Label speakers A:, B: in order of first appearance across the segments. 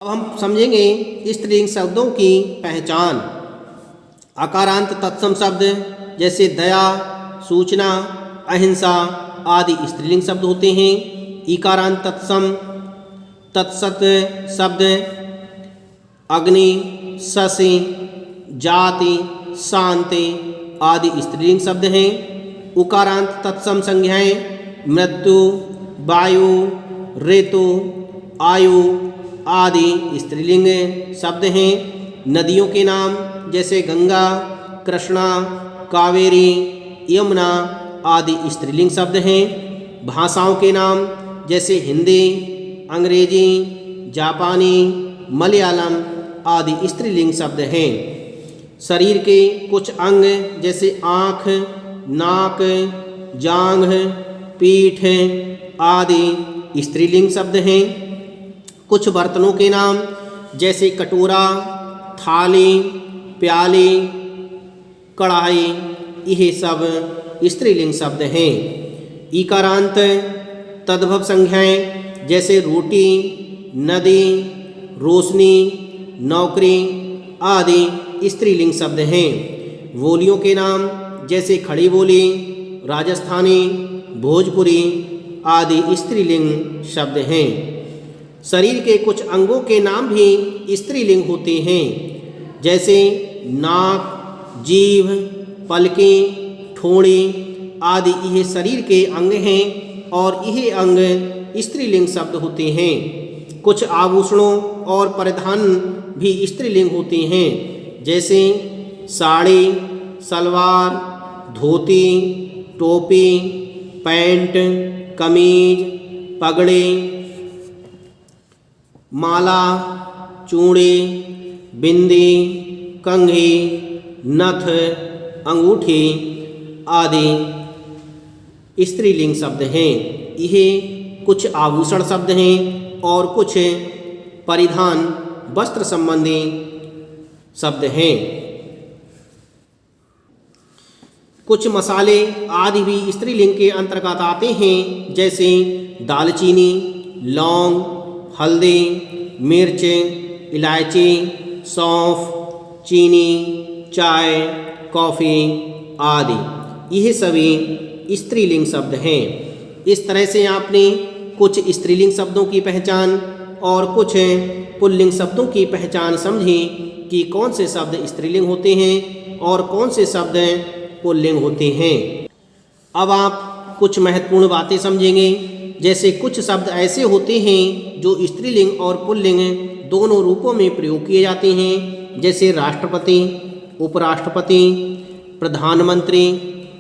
A: अब हम समझेंगे स्त्रीलिंग शब्दों की पहचान। आकारांत तत्सम शब्द जैसे दया, सूचना, अहिंसा आदि स्त्रीलिंग शब्द होते हैं। ईकारांत तत्सम तत्सत शब्द अग्नि, शशि, जाति, शांति आदि स्त्रीलिंग शब्द हैं। उकारांत तत्सम संज्ञाएं मृत्यु, वायु, ऋतु, आयु आदि स्त्रीलिंग शब्द हैं। नदियों के नाम जैसे गंगा, कृष्णा, कावेरी, यमुना आदि स्त्रीलिंग शब्द हैं। भाषाओं के नाम जैसे हिंदी, अंग्रेजी, जापानी, मलयालम आदि स्त्रीलिंग शब्द हैं। शरीर के कुछ अंग जैसे आँख, नाक, जांघ, पीठ आदि स्त्रीलिंग शब्द हैं। कुछ बर्तनों के नाम जैसे कटोरा, थाली, प्याली, कढ़ाई यह सब स्त्रीलिंग शब्द हैं। ईकारांत तद्भव संज्ञाएं जैसे रोटी, नदी, रोशनी, नौकरी आदि स्त्रीलिंग शब्द हैं। बोलियों के नाम जैसे खड़ी बोली, राजस्थानी, भोजपुरी आदि स्त्रीलिंग शब्द हैं। शरीर के कुछ अंगों के नाम भी स्त्रीलिंग होते हैं जैसे नाक, जीभ, पलकें, ठोड़ी आदि यह शरीर के अंग हैं और यह अंग स्त्रीलिंग शब्द होते हैं। कुछ आभूषणों और परिधान भी स्त्रीलिंग होते हैं जैसे साड़ी, सलवार, धोती, टोपी, पैंट, कमीज, पगड़ी, माला, चूड़ी, बिंदी, कंघी, नथ, अंगूठी आदि स्त्रीलिंग शब्द हैं। यह कुछ आभूषण शब्द हैं और कुछ परिधान वस्त्र संबंधी शब्द हैं। कुछ मसाले आदि भी स्त्रीलिंग के अंतर्गत आते हैं जैसे दालचीनी, लौंग, हल्दी, मिर्च, इलायची, सौंफ, चीनी, चाय, कॉफ़ी आदि यह सभी स्त्रीलिंग शब्द हैं। इस तरह से आपने कुछ स्त्रीलिंग शब्दों की पहचान और कुछ पुल्लिंग शब्दों की पहचान समझी कि कौन से शब्द स्त्रीलिंग होते हैं और कौन से शब्द पुल्लिंग होते हैं। अब आप कुछ महत्वपूर्ण बातें समझेंगे जैसे कुछ शब्द ऐसे होते हैं जो स्त्रीलिंग और पुल्लिंग दोनों रूपों में प्रयोग किए जाते हैं जैसे राष्ट्रपति, उपराष्ट्रपति, प्रधानमंत्री,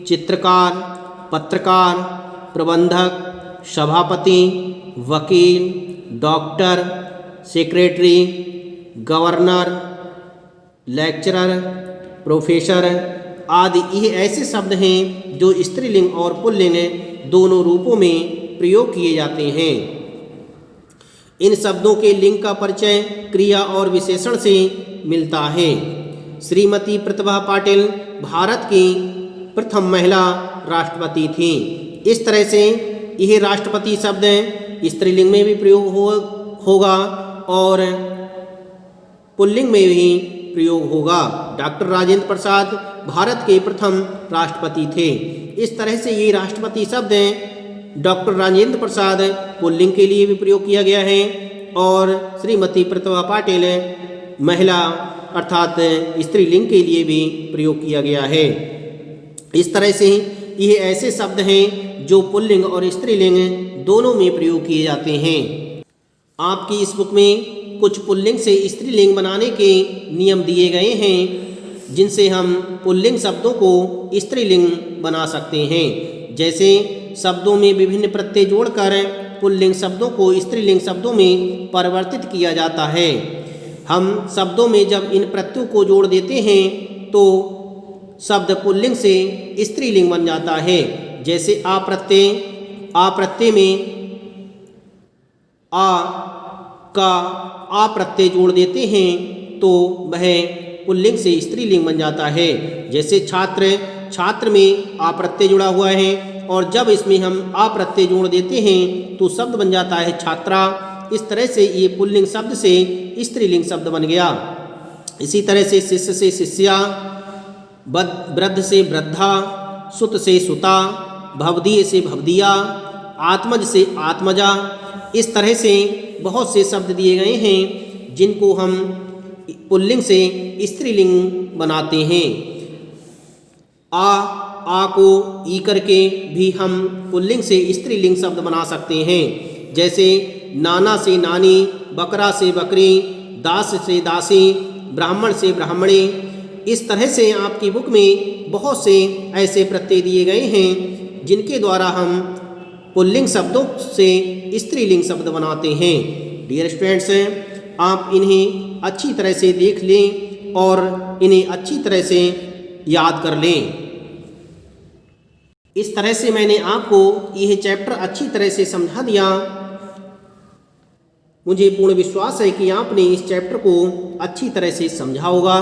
A: चित्रकार, पत्रकार, प्रबंधक, सभापति, वकील, doctor, secretary, governor, lecturer, professor आदि ये ऐसे शब्द हैं जो स्त्रीलिंग और पुल्लिंग दोनों रूपों में प्रयोग किए जाते हैं। इन शब्दों के लिंग का परिचय क्रिया और विशेषण से मिलता है। श्रीमती प्रतिभा पाटिल भारत की प्रथम महिला राष्ट्रपति थी। इस तरह से यह राष्ट्रपति शब्द स्त्रीलिंग में भी प्रयोग होगा और पुल्लिंग में भी प्रयोग होगा। डॉक्टर राजेंद्र प्रसाद भारत के प्रथम राष्ट्रपति थे। इस तरह से ये राष्ट्रपति शब्द डॉक्टर राजेंद्र प्रसाद पुल्लिंग के लिए भी प्रयोग किया गया है और श्रीमती प्रतिभा पाटिल महिला अर्थात स्त्रीलिंग के लिए भी प्रयोग किया गया है। इस तरह से ये ऐसे शब्द हैं जो पुल्लिंग और स्त्रीलिंग दोनों में प्रयोग किए जाते हैं। आपकी इस बुक में कुछ पुल्लिंग से स्त्रीलिंग बनाने के नियम दिए गए हैं जिनसे हम पुल्लिंग शब्दों को स्त्रीलिंग बना सकते हैं। जैसे शब्दों में विभिन्न प्रत्यय जोड़कर पुल्लिंग शब्दों को स्त्रीलिंग शब्दों में परिवर्तित किया जाता है। हम शब्दों में जब इन प्रत्ययों को जोड़ देते हैं तो शब्द पुल्लिंग से स्त्रीलिंग बन जाता है। जैसे आ प्रत्यय में आ का आ प्रत्यय जोड़ देते हैं तो वह पुल्लिंग से स्त्रीलिंग बन जाता है। जैसे छात्र में आ प्रत्यय जुड़ा हुआ है और जब इसमें हम आ प्रत्यय जोड़ देते हैं तो शब्द बन जाता है छात्रा। इस तरह से ये पुल्लिंग शब्द से स्त्रीलिंग शब्द बन गया। इसी तरह से शिष्य से शिष्या, वृद्ध से वृद्धा, सुत से सुता, भवदीय से भवदिया, आत्मज से आत्मजा। इस तरह से बहुत से शब्द दिए गए हैं जिनको हम पुल्लिंग से स्त्रीलिंग बनाते हैं। आ को ई करके भी हम पुल्लिंग से स्त्रीलिंग शब्द बना सकते हैं। जैसे नाना से नानी, बकरा से बकरी, दास से दासी, ब्राह्मण से ब्राह्मणी। इस तरह से आपकी बुक में बहुत से ऐसे प्रत्यय दिए गए हैं जिनके द्वारा हम पुल्लिंग शब्दों से स्त्रीलिंग शब्द बनाते हैं। डियर स्टूडेंट्स, आप इन्हें अच्छी तरह से देख लें और इन्हें अच्छी तरह से याद कर लें। इस तरह से मैंने आपको यह चैप्टर अच्छी तरह से समझा दिया। मुझे पूर्ण विश्वास है कि आपने इस चैप्टर को अच्छी तरह से समझा होगा।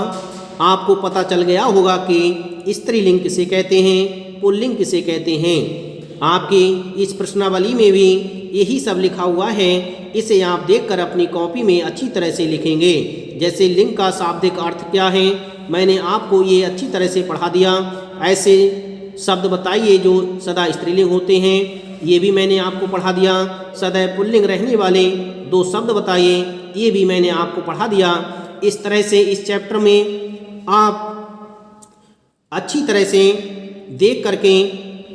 A: आपको पता चल गया होगा कि स्त्रीलिंग किसे कहते हैं, पुल्लिंग किसे कहते हैं। आपकी इस प्रश्नावली में भी यही सब लिखा हुआ है। इसे आप देखकर अपनी कॉपी में अच्छी तरह से लिखेंगे। जैसे लिंग का शाब्दिक अर्थ क्या है, मैंने आपको ये अच्छी तरह से पढ़ा दिया। ऐसे शब्द बताइए जो सदा स्त्रीलिंग होते हैं, ये भी मैंने आपको पढ़ा दिया। सदैव पुल्लिंग रहने वाले 2 शब्द बताइए, ये भी मैंने आपको पढ़ा दिया। इस तरह से इस चैप्टर में आप अच्छी तरह से देख करके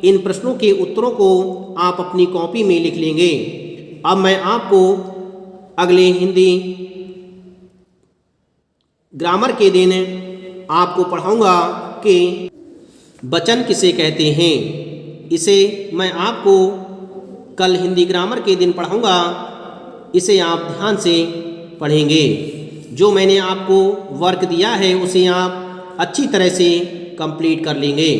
A: इन प्रश्नों के उत्तरों को आप अपनी कॉपी में लिख लेंगे। अब मैं आपको अगले हिंदी ग्रामर के दिन आपको पढ़ाऊंगा कि वचन किसे कहते हैं। इसे मैं आपको कल हिंदी ग्रामर के दिन पढ़ाऊंगा। इसे आप ध्यान से पढ़ेंगे। जो मैंने आपको वर्क दिया है उसे आप अच्छी तरह से कंप्लीट कर लेंगे।